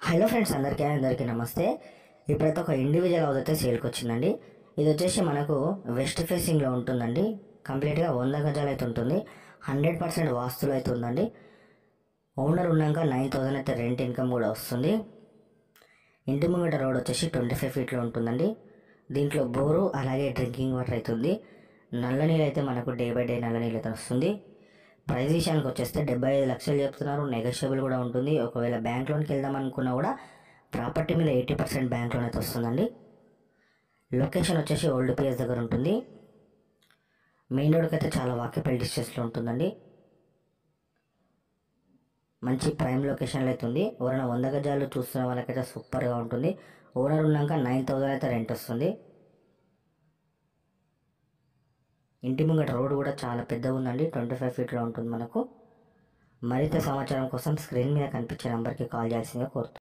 Hello friends, అందరికీ నమస్తే. ఇప్పుడైతే ఒక ఇండివిజువల్ హౌస్ అయితే సేల్కి వచ్చిందండి. ఇది వచ్చేసి మనకు వెస్ట్ ఫేసింగ్లో ఉంటుందండి. కంప్లీట్గా 100 గజాలు అయితే ఉంటుంది. 100% వాస్తులు అయితే ఉందండి. ఓనర్ ఉన్నాక 9,000 అయితే రెంట్ ఇన్కమ్ కూడా వస్తుంది. ఇంటి ముంగట రోడ్ వచ్చేసి 25 ఫీట్లో ఉంటుందండి. దీంట్లో బోరు అలాగే డ్రింకింగ్ వాటర్ అవుతుంది. నల్ల నీళ్ళు అయితే మనకు డే బై డే నల్ల నీళ్ళు అయితే వస్తుంది. ప్రైస్ విషయానికి వచ్చేస్తే 75 లక్షలు చెప్తున్నారు. నెగోషియబుల్ కూడా ఉంటుంది. ఒకవేళ బ్యాంక్ లోన్కి వెళ్దాం అనుకున్నా కూడా ప్రాపర్టీ మీద 80% బ్యాంక్ లోన్ అయితే వస్తుందండి. లొకేషన్ వచ్చేసి ఓల్డ్ పిఎస్ దగ్గర ఉంటుంది. మెయిన్ రోడ్కి అయితే చాలా వాకేబుల్ డిస్టెన్స్లో ఉంటుందండి. మంచి ప్రైమ్ లొకేషన్లో అయితే ఉంది. ఎవరైనా 100 గజాలు చూస్తున్న వాళ్ళకైతే సూపర్గా ఉంటుంది. ఓనర్ ఉన్నాక 9,000 అయితే రెంట్ వస్తుంది. ఇంటి ముంగట రోడ్ కూడా చాలా పెద్దగా ఉందండి. 25 ఫీట్లో ఉంటుంది మనకు. మరింత సమాచారం కోసం స్క్రీన్ మీద కనిపించే నెంబర్కి కాల్ చేయాల్సిందిగా కోరుతున్నాను.